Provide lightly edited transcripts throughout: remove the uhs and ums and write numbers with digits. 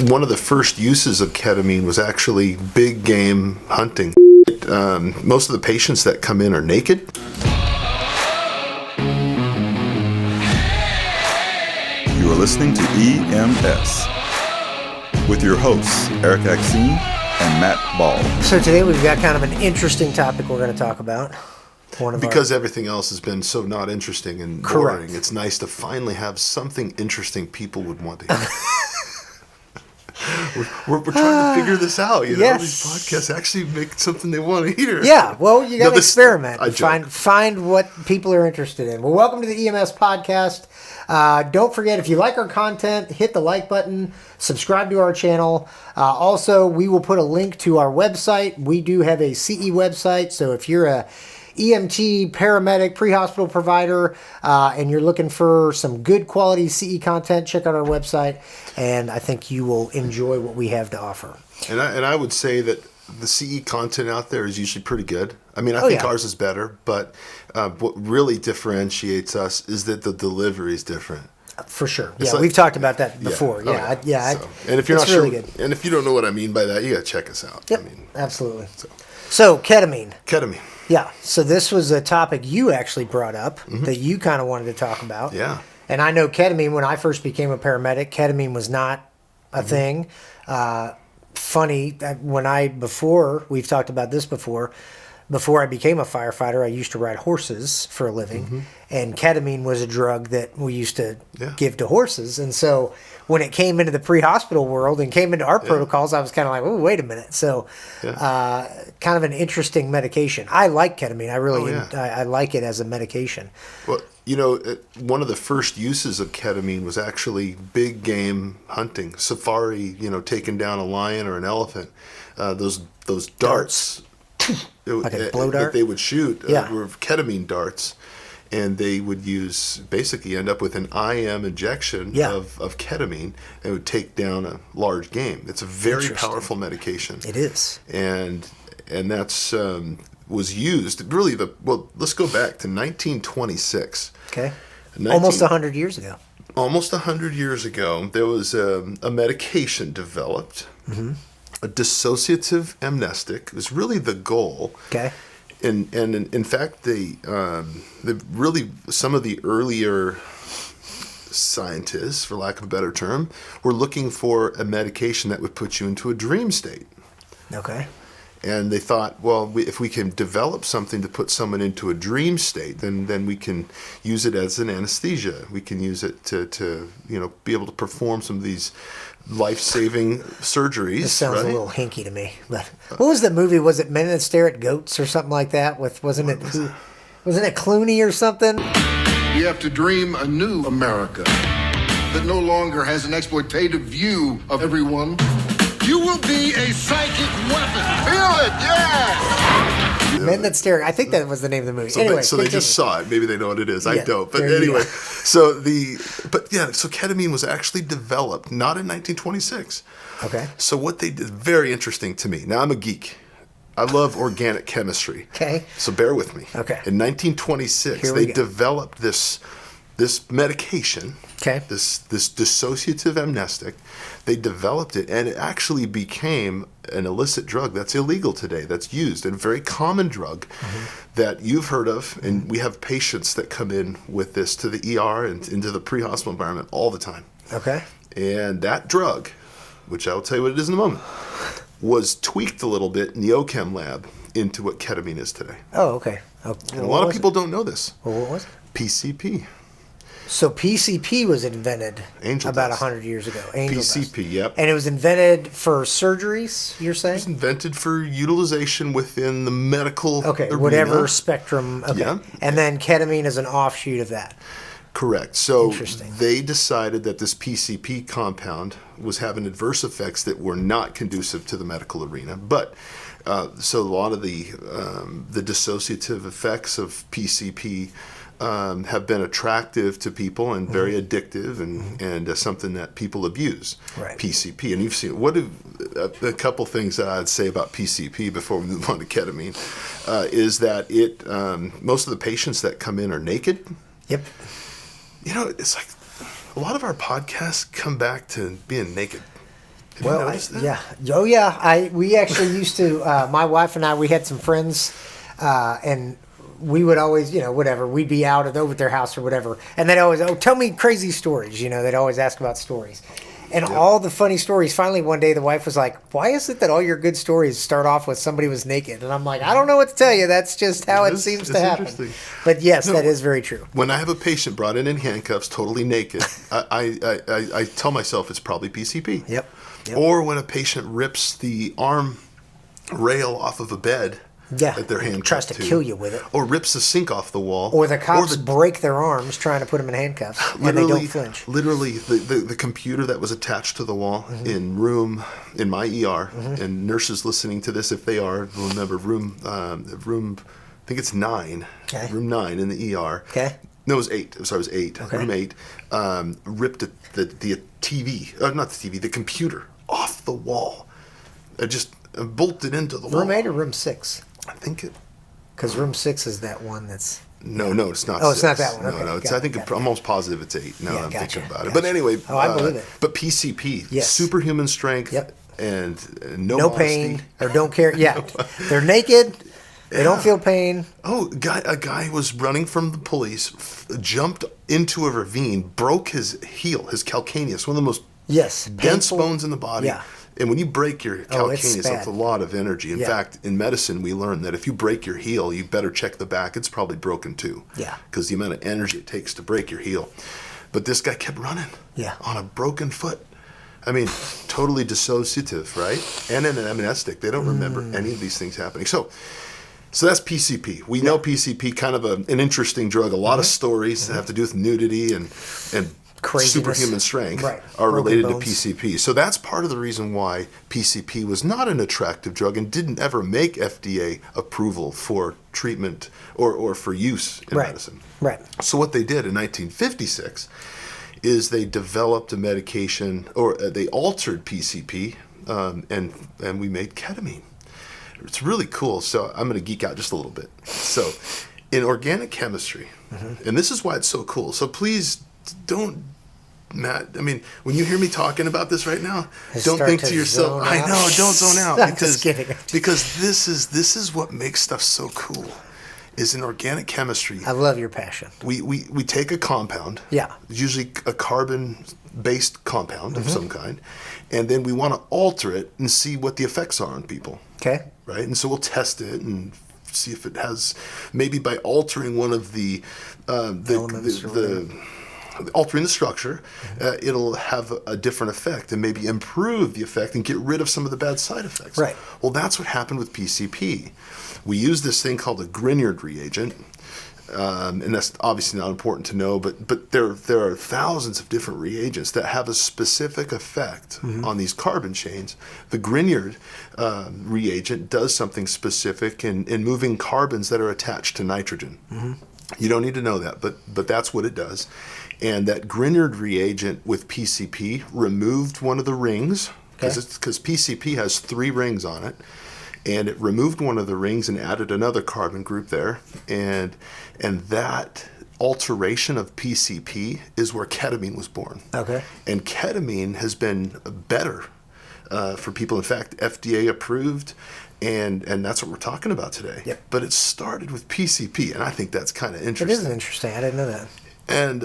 One of the first uses of ketamine was actually big game hunting. Most of the patients that come in are naked. You are listening to EMS with your hosts, Erik Axene and Matt Ball. So today we've got kind of an interesting topic we're going to talk about. Because everything else has been so not interesting and boring, correct. It's nice to finally have something interesting people would want to hear. We're trying to figure this out. You know, yes. These podcasts actually make something they want to hear. Yeah, well, you got to experiment. I find what people are interested in. Well, welcome to the EMS podcast. Don't forget, if you like our content, hit the like button, subscribe to our channel. Also, we will put a link to our website. We do have a CE website, so if you're a EMT, paramedic, pre-hospital provider, and you're looking for some good quality CE content, check out our website, and I think you will enjoy what we have to offer. And I would say that the CE content out there is usually pretty good. I mean, I think ours is better, but what really differentiates us is that the delivery is different. For sure. Yeah, we've talked about that before. So, and if you're not really sure, good. And if you don't know what I mean by that, you got to check us out. Yep, absolutely. So ketamine. Ketamine. Yeah, so this was a topic you actually brought up that you kind of wanted to talk about. Yeah. And I know ketamine, when I first became a paramedic, ketamine was not a thing. Funny, we've talked about this before I became a firefighter, I used to ride horses for a living, and ketamine was a drug that we used to give to horses. And so when it came into the pre-hospital world and came into our protocols, I was kind of like, oh, wait a minute. So kind of an interesting medication. I like ketamine. I like it as a medication. Well, you know, one of the first uses of ketamine was actually big game hunting, safari, taking down a lion or an elephant. Those darts. Like a blow dart? That they would shoot were ketamine darts, and they would basically end up with an IM injection of ketamine, and would take down a large game. It's a very powerful medication. It is. And that's was used, really, let's go back to 1926. Okay. Almost 100 years ago. Almost 100 years ago, there was a medication developed. A dissociative amnestic was really the goal. Okay. And in fact, they really, some of the earlier scientists, for lack of a better term, were looking for a medication that would put you into a dream state. Okay. And they thought, well, if we can develop something to put someone into a dream state, then we can use it as an anesthesia. We can use it to be able to perform some of these life-saving surgeries. This sounds a little hinky to me. But what was the movie? Was it Men That Stare at Goats or something like that? Wasn't it Clooney or something? We have to dream a new America that no longer has an exploitative view of everyone. You will be a psychic weapon. Feel it, yeah. Men That Stare. I think that was the name of the movie. So they just saw it. Maybe they know what it is. I don't. But anyway, so ketamine was actually developed not in 1926. Okay. So what they did, very interesting to me. Now I'm a geek. I love organic chemistry. Okay. So bear with me. Okay. In 1926, they developed this medication. Okay. This dissociative amnestic. They developed it, and it actually became an illicit drug that's illegal today, that's used, and a very common drug that you've heard of, and we have patients that come in with this to the ER and into the pre-hospital environment all the time. Okay. And that drug, which I'll tell you what it is in a moment, was tweaked a little bit in the OChem lab into what ketamine is today. Oh, okay. And a lot of people don't know this. Well, what was it? PCP. So PCP was invented about 100 years ago. PCP, yep. And it was invented for surgeries, you're saying? It was invented for utilization within the medical arena. Whatever spectrum. Okay. Yeah. And then ketamine is an offshoot of that. Correct. So they decided that this PCP compound was having adverse effects that were not conducive to the medical arena. But so a lot of the dissociative effects of PCP have been attractive to people and very addictive and something that people abuse. Right. PCP. And you've seen a couple things that I'd say about PCP before we move on to ketamine is that most of the patients that come in are naked. Yep. It's like a lot of our podcasts come back to being naked. Well, notice that? yeah. Oh, yeah. We actually used to, my wife and I, we had some friends, and we would always, whatever, we'd be out over at their house or whatever. And they'd always, tell me crazy stories. They'd always ask about stories. And all the funny stories, finally one day the wife was like, why is it that all your good stories start off with somebody was naked? And I'm like, I don't know what to tell you. That's just how it seems to happen. But yes, that is very true. When I have a patient brought in handcuffs, totally naked, I tell myself it's probably PCP. Yep. Or when a patient rips the arm rail off of a bed that they're handcuffed tries to kill you with it. Or rips the sink off the wall. Or the cops break their arms trying to put them in handcuffs, and they don't flinch. Literally, the computer that was attached to the wall in my ER, and nurses listening to this, if they are, will remember room, I think it's 9, room 9 in the ER. Okay. No, it was 8. Sorry, it was 8. Okay. Room 8 ripped the TV, not the TV, the computer off the wall. It just bolted into the wall. Room 8 or room 6? I think it. Because room 6 is that one that's. No, it's not. Oh, 6. it's not that one. Okay, No. I think I'm almost positive it's 8. Now that I'm thinking about it. But Gotcha. anyway. I believe it. But PCP, Yes. superhuman strength. Yep. And No modesty. pain or don't care. Yeah, they're naked. They don't feel pain. Oh, a guy was running from the police, jumped into a ravine, broke his heel, his calcaneus, one of the most dense bones in the body. Yeah. And when you break your calcaneus, bad. that's a lot of energy. In fact, in medicine, we learn that if you break your heel, you better check the back. It's probably broken too. Yeah. Because the amount of energy it takes to break your heel. But this guy kept running. Yeah. On a broken foot. I mean, totally dissociative, right? And in an amnestic, they don't remember any of these things happening. So that's PCP. We know PCP, kind of an interesting drug. A lot of stories that have to do with nudity and Craziness. Superhuman strength are Broken related bones. to PCP. So that's part of the reason why PCP was not an attractive drug and didn't ever make FDA approval for treatment or for use in medicine. Right. So what they did in 1956 is they developed a medication, or they altered PCP, and we made ketamine. It's really cool. So I'm going to geek out just a little bit. So in organic chemistry, and this is why it's so cool. So please don't, Matt, I mean, when you hear me talking about this right now, don't think to yourself, I know, don't zone out. I'm just kidding. Because this is what makes stuff so cool, is in organic chemistry. I love your passion. We take a compound, usually a carbon-based compound of some kind, and then we want to alter it and see what the effects are on people. Okay. Right? And so we'll test it and see if it has, maybe by altering one of the altering the structure, it'll have a different effect and maybe improve the effect and get rid of some of the bad side effects. Right. Well, that's what happened with PCP. We use this thing called a Grignard reagent, and that's obviously not important to know, but there are thousands of different reagents that have a specific effect on these carbon chains. The Grignard reagent does something specific in moving carbons that are attached to nitrogen. You don't need to know that, but that's what it does. And that Grignard reagent with PCP removed one of the rings, because PCP has 3 rings on it, and it removed one of the rings and added another carbon group there, and that alteration of PCP is where ketamine was born. Okay. And ketamine has been better for people. In fact, FDA approved. And that's what we're talking about today. Yep. But it started with PCP, and I think that's kind of interesting. It is interesting. I didn't know that.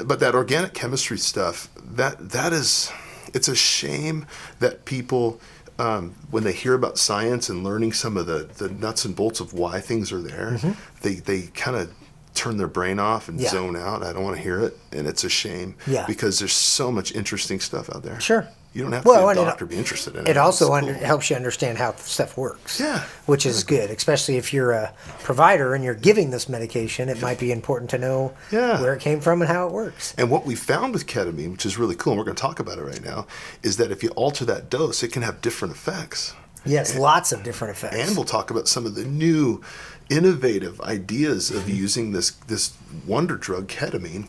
But that organic chemistry stuff, that is, it's a shame that people, when they hear about science and learning some of the nuts and bolts of why things are there, they kind of turn their brain off and zone out. I don't want to hear it, and it's a shame because there's so much interesting stuff out there. Sure. You don't have to be a doctor to be interested in it. It also helps you understand how stuff works. Yeah. Which is good, especially if you're a provider and you're giving this medication. It might be important to know where it came from and how it works. And what we found with ketamine, which is really cool, and we're going to talk about it right now, is that if you alter that dose, it can have different effects. Yes, lots of different effects. And we'll talk about some of the new innovative ideas of using this wonder drug, ketamine,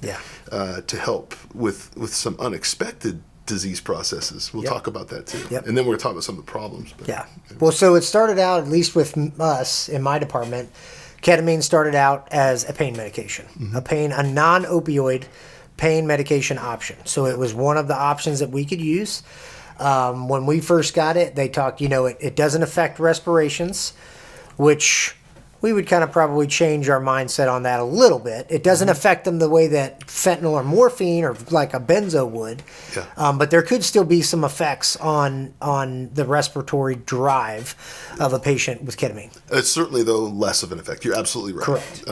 to help with some unexpected disease processes. We'll talk about that too. And then we're going to talk about some of the problems. But, Well, so it started out, at least with us in my department, ketamine started out as a pain medication, a non-opioid pain medication option. So it was one of the options that we could use. When we first got it, they talked, it doesn't affect respirations, which we would kind of probably change our mindset on that a little bit. It doesn't affect them the way that fentanyl or morphine or like a benzo would. Yeah. But there could still be some effects on the respiratory drive of a patient with ketamine. It's certainly, though, less of an effect. You're absolutely right. Correct.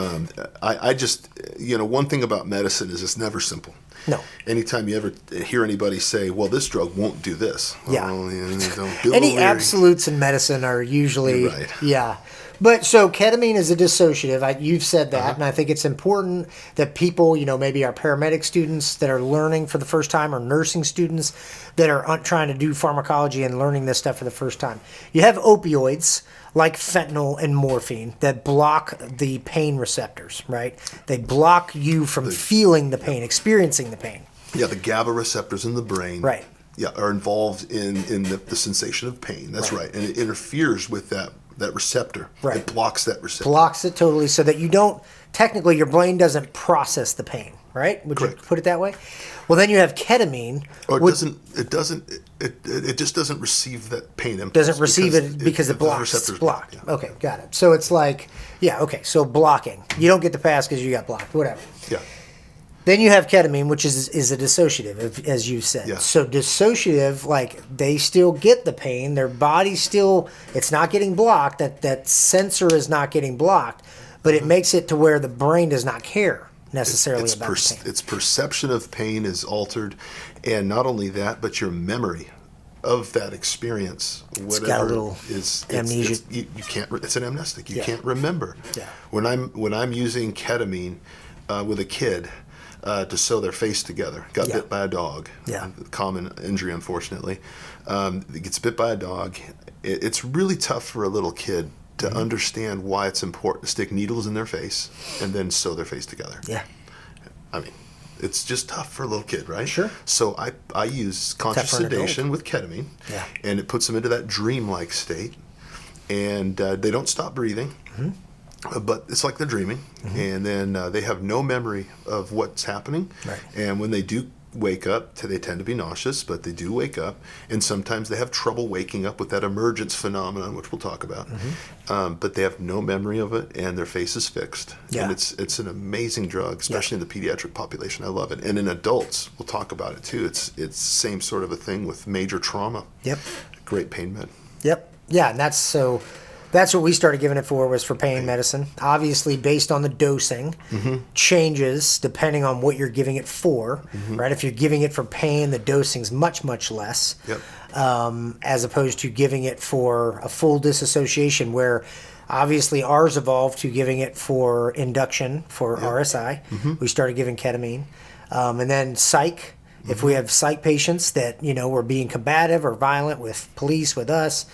I just, one thing about medicine is it's never simple. No. Anytime you ever hear anybody say, well, this drug won't do this. Yeah. Well, don't Any absolutes in medicine are usually, You're right. Yeah. But so ketamine is a dissociative. You've said that, and I think it's important that people, maybe our paramedic students that are learning for the first time, or nursing students that are trying to do pharmacology and learning this stuff for the first time. You have opioids like fentanyl and morphine that block the pain receptors, right? They block you from feeling the pain, experiencing the pain. Yeah, the GABA receptors in the brain. Right. Yeah, are involved in the sensation of pain. That's right. And it interferes with that receptor. Right. It blocks that receptor. Blocks it totally so that you don't, technically your brain doesn't process the pain, right? Would Correct. you put it that way? Well, then you have ketamine. Or it just doesn't receive that pain impulse. Doesn't receive it because it the blocks. receptor's Blocked. blocked, yeah. Okay, got it. So it's like, so blocking. You don't get the pass because you got blocked, whatever. Yeah. Then you have ketamine, which is a dissociative, as you said. Yeah. So dissociative, they still get the pain. Their body still, it's not getting blocked. That sensor is not getting blocked, but it makes it to where the brain does not care necessarily about the pain. Its perception of pain is altered, and not only that, but your memory of that experience, whatever got a little amnesia. you can't. It's an amnestic. You can't remember. Yeah. When I'm using ketamine with a kid. To sew their face together. Got bit by a dog. Yeah. Common injury, unfortunately. Gets bit by a dog. It's really tough for a little kid to understand why it's important to stick needles in their face and then sew their face together. Yeah. I mean, it's just tough for a little kid, right? Sure. So I use conscious Tough for an adult. sedation with ketamine. Yeah. And it puts them into that dreamlike state. And they don't stop breathing. But it's like they're dreaming, and then they have no memory of what's happening. Right. And when they do wake up, they tend to be nauseous, but they do wake up, and sometimes they have trouble waking up with that emergence phenomenon, which we'll talk about. But they have no memory of it, and their face is fixed. Yeah. And it's an amazing drug, especially in the pediatric population. I love it. And in adults, we'll talk about it too. It's the same sort of a thing with major trauma. Yep. Great pain med. Yep. Yeah, and that's what we started giving it for, was for pain medicine. Obviously, based on the dosing, changes depending on what you're giving it for, right? If you're giving it for pain, the dosing's much, much less, Yep. as opposed to giving it for a full dissociation, where obviously ours evolved to giving it for induction for RSI. We started giving ketamine. And then psych, if we have psych patients that, were being combative or violent with police, with us,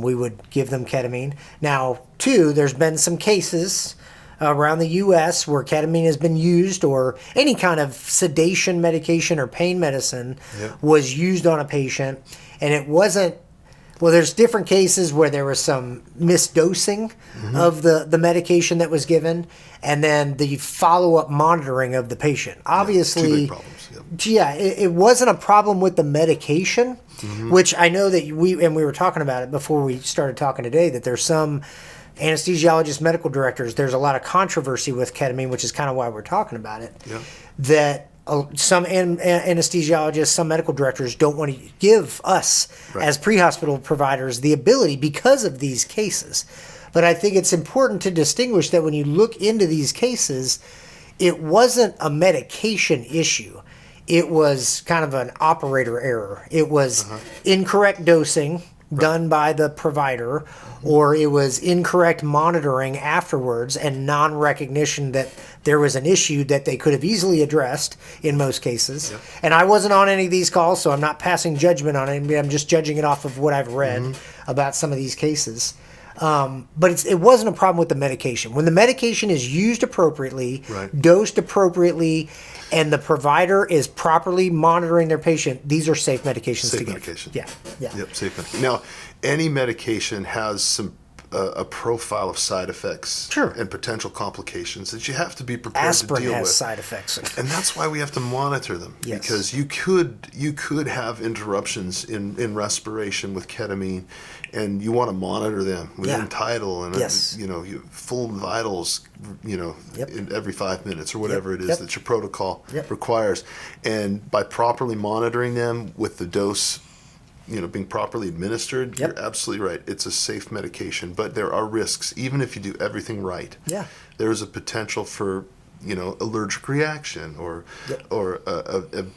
we would give them ketamine. Now, too, there's been some cases around the U.S. where ketamine has been used, or any kind of sedation medication or pain medicine was used on a patient, and it wasn't. Well, there's different cases where there was some misdosing of the medication that was given, and then the follow-up monitoring of the patient. Obviously, two big problems. it wasn't a problem with the medication, which I know that we were talking about it before we started talking today, that there's some anesthesiologists, medical directors, there's a lot of controversy with ketamine, which is kind of why we're talking about it, that some anesthesiologists, some medical directors don't want to give us as pre-hospital providers the ability because of these cases. But I think it's important to distinguish that when you look into these cases, it wasn't a medication issue. It was kind of an operator error. It was incorrect dosing done by the provider, or it was incorrect monitoring afterwards and non-recognition that there was an issue that they could have easily addressed in most cases. And I wasn't on any of these calls, so I'm not passing judgment on it. I'm just judging it off of what I've read about some of these cases. But it wasn't a problem with the medication. When the medication is used appropriately, dosed appropriately, and the provider is properly monitoring their patient, these are safe medications to give. Medication. Yeah. Yep, safe medication. Now, any medication has some a profile of side effects Sure. and potential complications that you have to be prepared Aspirin to deal has with. side effects. And that's why we have to monitor them, Yes. because you could have interruptions in respiration with ketamine, and you want to monitor them within Yeah. tidal and Yes. full vitals, Yep. in every 5 minutes or whatever Yep. it is Yep. that your protocol Yep. requires. And by properly monitoring them with the dose, being properly administered, Yep. you're absolutely right. It's a safe medication, but there are risks. Even if you do everything right, Yeah. there is a potential for allergic reaction or Yep. or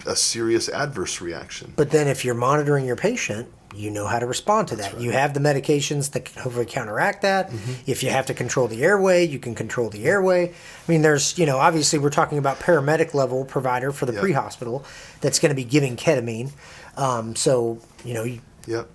a serious adverse reaction. But then if you're monitoring your patient, you know how to respond to that. You have the medications that can hopefully counteract that. If you have to control the airway, you can control the airway. I mean, there's, obviously we're talking about paramedic level provider for the Yeah. pre-hospital that's going to be giving ketamine. Yep.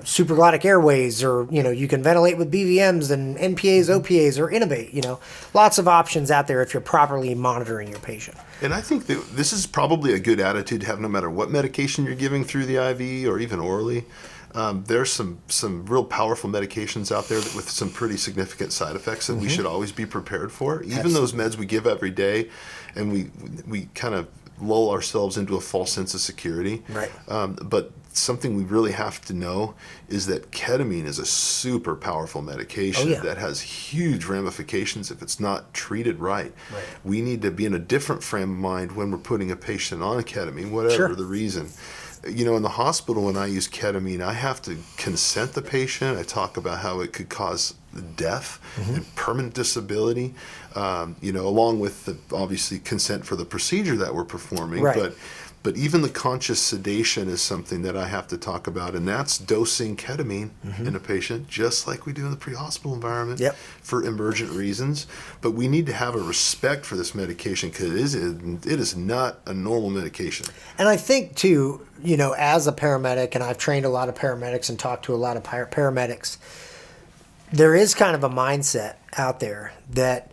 Supraglottic airways, or you can ventilate with BVMs and NPAs, OPAs, or intubate. Lots of options out there if you're properly monitoring your patient. And I think that this is probably a good attitude to have no matter what medication you're giving through the IV or even orally. There's some real powerful medications out there with some pretty significant side effects that we should always be prepared for. Even those meds we give every day, and we kind of lull ourselves into a false sense of security. Right. But something we really have to know is that ketamine is a super powerful medication that has huge ramifications if it's not treated right. Right. We need to be in a different frame of mind when we're putting a patient on ketamine, whatever Sure. the reason. In the hospital, when I use ketamine, I have to consent the patient. I talk about how it could cause death and permanent disability, along with the obviously consent for the procedure that we're performing. Right. But even the conscious sedation is something that I have to talk about, and that's dosing ketamine in a patient, just like we do in the pre-hospital environment for emergent reasons. But we need to have a respect for this medication because it is not a normal medication. And I think too, as a paramedic, and I've trained a lot of paramedics and talked to a lot of paramedics, there is kind of a mindset out there that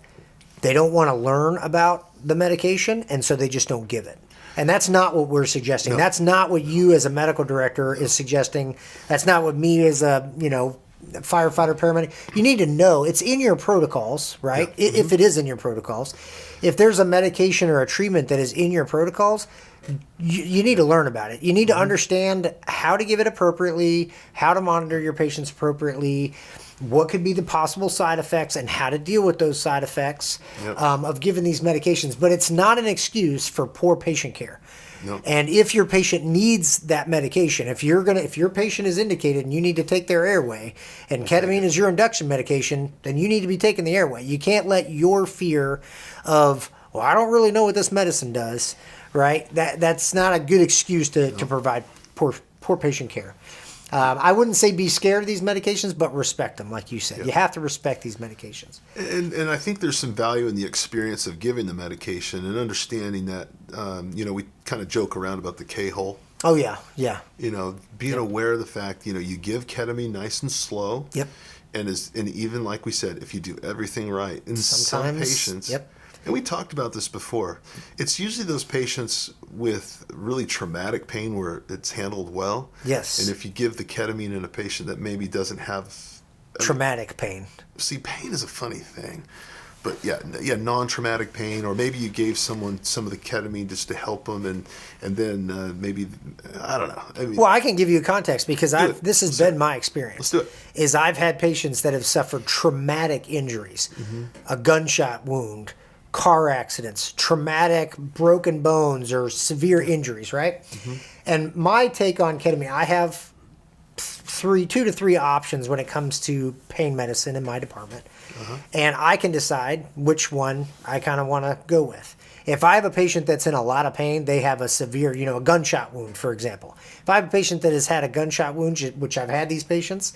they don't want to learn about the medication, and so they just don't give it. And that's not what we're suggesting. No. That's not what you as a medical director is suggesting. That's not what me as a, firefighter, paramedic. You need to know it's in your protocols, right? Yeah. If it is in your protocols. If there's a medication or a treatment that is in your protocols, you need to learn about it. You need to understand how to give it appropriately, how to monitor your patients appropriately, what could be the possible side effects, and how to deal with those side effects of giving these medications. But it's not an excuse for poor patient care. No. And if your patient needs that medication, if your patient is indicated and you need to take their airway, and ketamine is your induction medication, then you need to be taking the airway. You can't let your fear of, well, I don't really know what this medicine does, right? That's not a good excuse to provide poor patient care. I wouldn't say be scared of these medications, but respect them, like you said. Yeah. You have to respect these medications. And I think there's some value in the experience of giving the medication and understanding that, we kind of joke around about the K-hole. Oh, yeah, yeah. Being aware of the fact, you give ketamine nice and slow. Yep. And even like we said, if you do everything right, in some Sometimes, patients, yep. and we talked about this before, it's usually those patients with really traumatic pain where it's handled well. Yes. And if you give the ketamine in a patient that maybe doesn't have Traumatic pain. See, pain is a funny thing, but yeah, non-traumatic pain, or maybe you gave someone some of the ketamine just to help them, and then maybe I don't know. I mean, Well, I can give you a context because it. this has been my experience. Let's do it. Is I've had patients that have suffered traumatic injuries, a gunshot wound, car accidents, traumatic broken bones, or severe injuries, right? And my take on ketamine, I have 2 to 3 options when it comes to pain medicine in my department. And I can decide which one I kind of want to go with. If I have a patient that's in a lot of pain, they have a severe, a gunshot wound, for example. If I have a patient that has had a gunshot wound, which I've had these patients,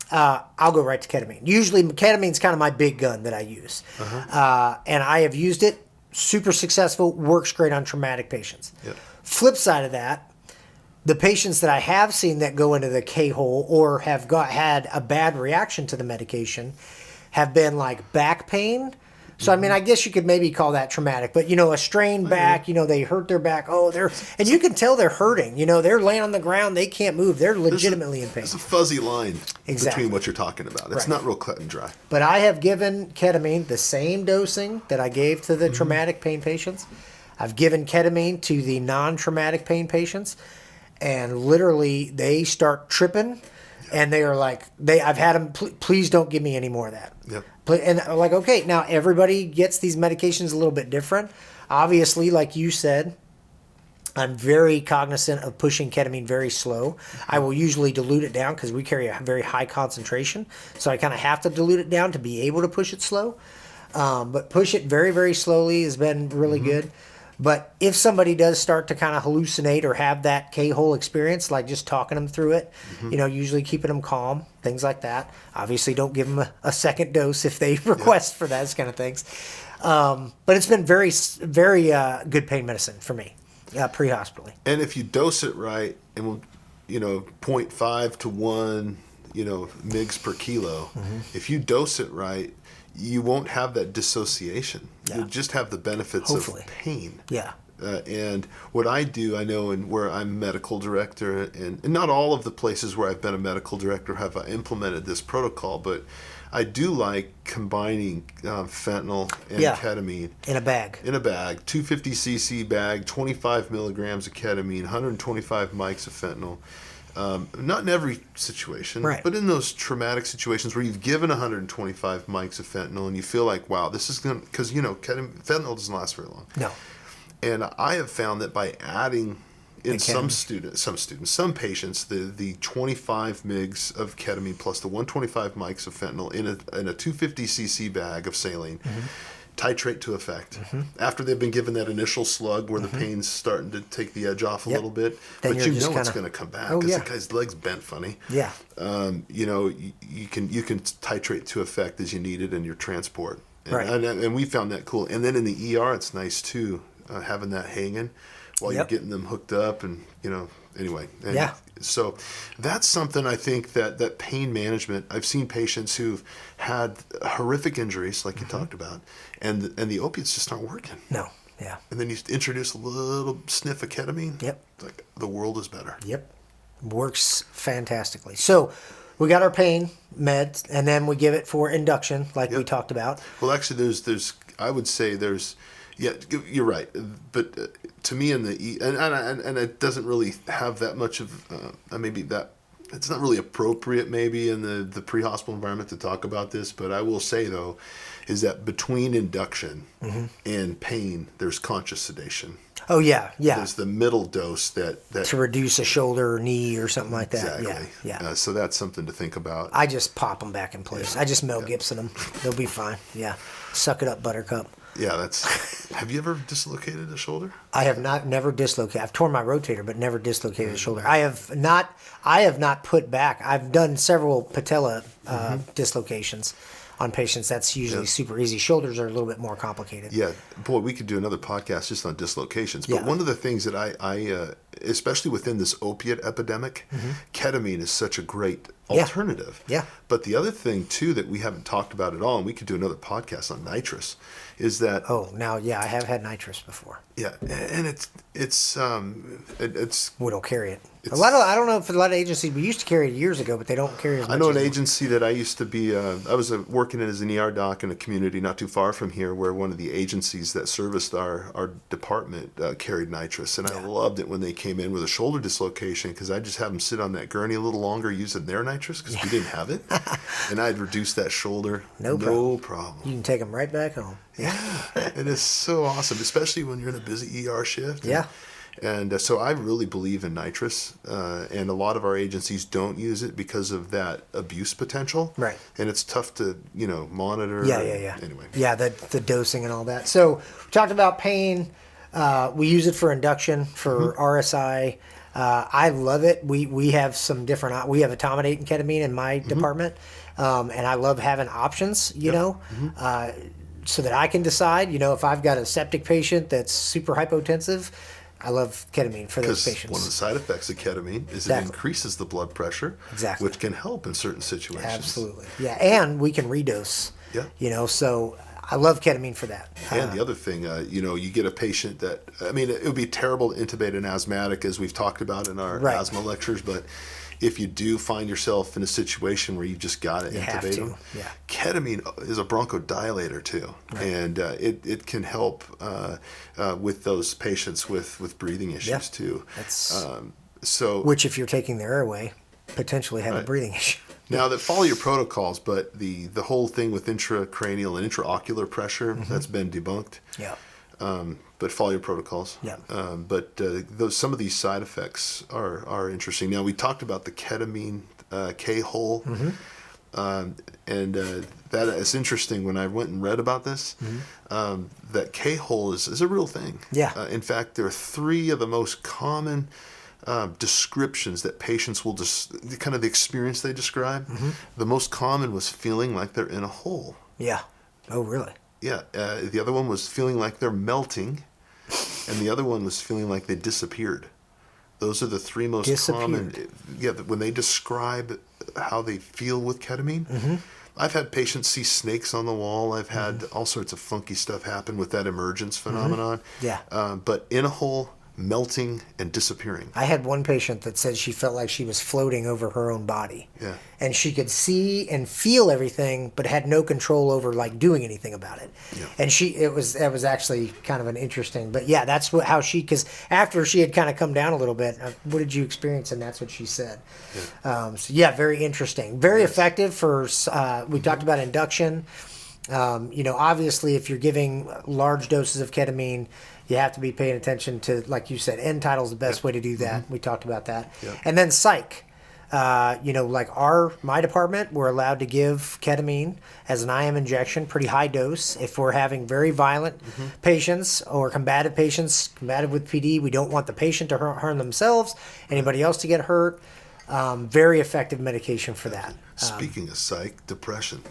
I'll go right to ketamine. Usually ketamine's kind of my big gun that I use. And I have used it, super successful, works great on traumatic patients. Yep. Flip side of that, the patients that I have seen that go into the K-hole or have had a bad reaction to the medication have been like back pain, So, I mean, I guess you could maybe call that traumatic, but, a strained back, they hurt their back. Oh, and you can tell they're hurting. They're laying on the ground. They can't move. They're legitimately in pain. There's a fuzzy line Exactly. between what you're talking about. It's not real cut and dry. But I have given ketamine the same dosing that I gave to the traumatic pain patients. I've given ketamine to the non-traumatic pain patients, and literally they start tripping, and they are like, I've had them, please don't give me any more of that. Yep. And I'm like, okay, now everybody gets these medications a little bit different. Obviously, like you said, I'm very cognizant of pushing ketamine very slow. I will usually dilute it down because we carry a very high concentration. So I kind of have to dilute it down to be able to push it slow. But push it very, very slowly has been really good. But if somebody does start to kind of hallucinate or have that K-hole experience, like just talking them through it, usually keeping them calm, things like that. Obviously, don't give them a second dose if they request for those kind of things. But it's been very, very good pain medicine for me, pre-hospitally. And if you dose it right, and 0.5 to 1, mgs per kilo, if you dose it right, you won't have that dissociation. Yeah. You'll just have the benefits Hopefully. of pain. Yeah. And what I do, I know, and where I'm medical director, and not all of the places where I've been a medical director have implemented this protocol, but I do like combining fentanyl and ketamine in a bag. 250 cc bag, 25 milligrams of ketamine, 125 mics of fentanyl. Not in every situation, right, but in those traumatic situations where you've given 125 mics of fentanyl and you feel like, wow, this is going to, because, fentanyl doesn't last very long. No. And I have found that by adding in some patients, the 25 mgs of ketamine plus the 125 mics of fentanyl in a 250 cc bag of saline, titrate to effect. After they've been given that initial slug where the pain's starting to take the edge off a little bit, then but it's going to come back because the guy's legs bent funny. Yeah. You can titrate to effect as you need it in your transport. And, Right. and we found that cool. And then in the ER, it's nice too, having that hanging while you're getting them hooked up and, anyway. And so that's something I think that pain management, I've seen patients who've had horrific injuries like you talked about, and the opiates just aren't working. No. Yeah. And then you introduce a little sniff of ketamine. Yep. Like the world is better. Yep. Works fantastically. So we got our pain meds, and then we give it for induction like we talked about. Well, actually, there's I would say yeah, you're right. But to me, and it doesn't really have that much of maybe that. It's not really appropriate maybe in the pre-hospital environment to talk about this. But I will say though, is that between induction and pain, there's conscious sedation. Oh yeah, yeah. There's the middle dose that to reduce a shoulder or knee or something like that. Exactly. Yeah. So that's something to think about. I just pop them back in place. I just Mel Gibson them. They'll be fine. Yeah. Suck it up, Buttercup. Yeah, that's. Have you ever dislocated a shoulder? I have never dislocated. I've torn my rotator, but never dislocated a shoulder. I have not put back. I've done several patella dislocations on patients. That's usually super easy. Shoulders are a little bit more complicated. Yeah, boy, we could do another podcast just on dislocations. But one of the things that I especially within this opiate epidemic, ketamine is such a great alternative. Yeah. But the other thing too that we haven't talked about at all, and we could do another podcast on nitrous, is that I have had nitrous before. Yeah, and it's we don't carry it. I don't know if a lot of agencies, we used to carry it years ago, but they don't carry it as much. I know an anymore. agency that I used to be, I was working as an ER doc in a community not too far from here where one of the agencies that serviced our department carried nitrous. And I loved it when they came in with a shoulder dislocation because I just have them sit on that gurney a little longer using their nitrous because we didn't have it. And I'd reduce that shoulder. No problem. You can take them right back home. Yeah. It is so awesome, especially when you're in a busy ER shift. Yeah. And so I really believe in nitrous, and a lot of our agencies don't use it because of that abuse potential. Right. And it's tough to, monitor. Yeah. Anyway. Yeah, the dosing and all that. So we talked about pain. We use it for induction, for RSI. I love it. We have some different. We have etomidate and ketamine in my department, and I love having options. So that I can decide. If I've got a septic patient that's super hypotensive, I love ketamine for those patients. One of the side effects of ketamine is it increases the blood pressure, which can help in certain situations. Absolutely, yeah, and we can redose. Yeah. So I love ketamine for that. And the other thing, you get a patient that, it would be terrible to intubate an asthmatic, as we've talked about in our asthma lectures, but if you do find yourself in a situation where you've just got to intubate them, ketamine is a bronchodilator too, and it can help with those patients with breathing issues too. Which, if you're taking their airway, potentially have a breathing issue. Now, that follow your protocols, but the whole thing with intracranial and intraocular pressure, that's been debunked. Yeah. But follow your protocols. Yeah. But some of these side effects are interesting. Now, we talked about the ketamine K-hole, and that is interesting. When I went and read about this, that K-hole is a real thing. Yeah. In fact, there are 3 of the most common descriptions that patients will kind of the experience they describe. The most common was feeling like they're in a hole. Yeah. Oh, really? Yeah. The other one was feeling like they're melting, and the other one was feeling like they disappeared. Those are the 3 most common. Yeah. When they describe how they feel with ketamine, I've had patients see snakes on the wall. I've had all sorts of funky stuff happen with that emergence phenomenon. Yeah. But in a hole, melting and disappearing. I had one patient that said she felt like she was floating over her own body. Yeah. And she could see and feel everything, but had no control over doing anything about it. Yeah. And it was actually kind of an interesting, but yeah, that's because after she had kind of come down a little bit, what did you experience? And that's what she said. Yeah. Very interesting. Very effective for, we talked about induction. Obviously if you're giving large doses of ketamine, you have to be paying attention to, like you said, end title is the best way to do that. We talked about that. And then psych. My department, we're allowed to give ketamine as an IM injection, pretty high dose. If we're having very violent patients or combative patients, combative with PD, we don't want the patient to harm themselves, anybody else to get hurt. Very effective medication for that. Speaking of psych, depression.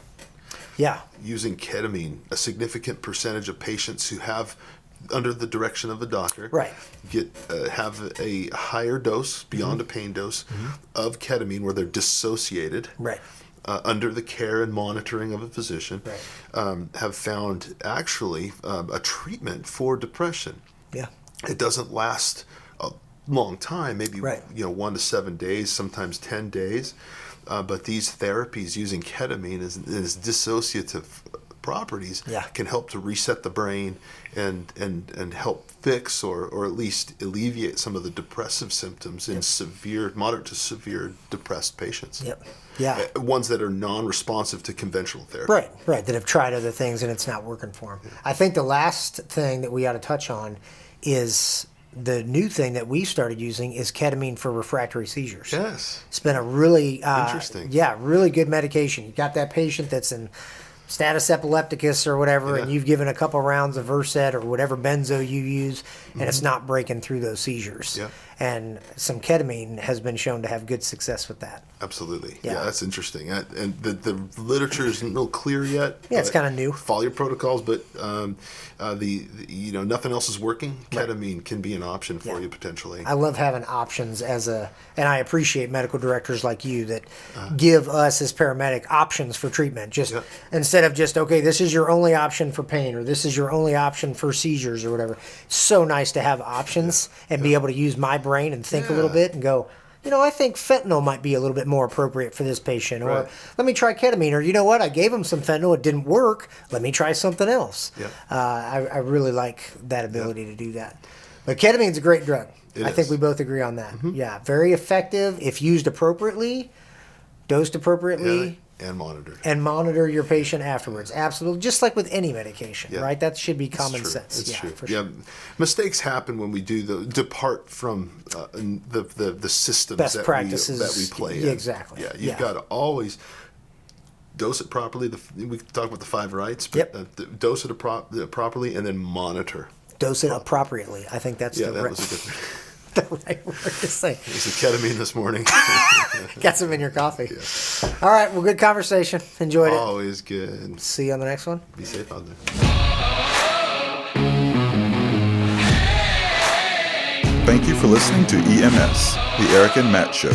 Yeah. Using ketamine, a significant percentage of patients who have, under the direction of a doctor, have a higher dose, beyond a pain dose, of ketamine where they're dissociated, under the care and monitoring of a physician, have found actually a treatment for depression. Yeah. It doesn't last a long time, maybe 1 to 7 days, sometimes 10 days, but these therapies using ketamine is dissociative properties can help to reset the brain and help fix or at least alleviate some of the depressive symptoms in moderate to severe depressed patients. Ones that are non-responsive to conventional therapy. Right, that have tried other things and it's not working for them. I think the last thing that we ought to touch on is the new thing that we started using is ketamine for refractory seizures. Yes. It's been a really interesting. Really good medication. You got that patient that's in status epilepticus or whatever, and you've given a couple rounds of Versed or whatever benzo you use, and it's not breaking through those seizures. And some ketamine has been shown to have good success with that. Absolutely. Yeah, that's interesting. And the literature isn't real clear yet. Yeah, it's kind of new. Follow your protocols, but nothing else is working. Ketamine can be an option for you potentially. I love having options and I appreciate medical directors like you that give us as paramedic options for treatment. Just instead of just, okay, this is your only option for pain or this is your only option for seizures or whatever. It's so nice to have options and be able to use my brain and think a little bit and go, I think fentanyl might be a little bit more appropriate for this patient. Or let me try ketamine. Or you know what? I gave him some fentanyl. It didn't work. Let me try something else. I really like that ability to do that. But ketamine's a great drug. I think we both agree on that. Yeah, very effective if used appropriately, dosed appropriately. And monitored. And monitor your patient afterwards. Absolutely. Just like with any medication, right? That should be common sense. It's true. For sure. Mistakes happen when we depart from the systems best practices that we play in. Exactly. Yeah, you've got to always dose it properly. We talk about the 5 rights, but dose it properly and then monitor. Dose it appropriately. I think that's the right word to say. There's a ketamine this morning. Got some in your coffee. All right. Well, good conversation. Enjoyed it. Always good. See you on the next one. Be safe out there. Thank you for listening to EMS, the Erik and Matt Show.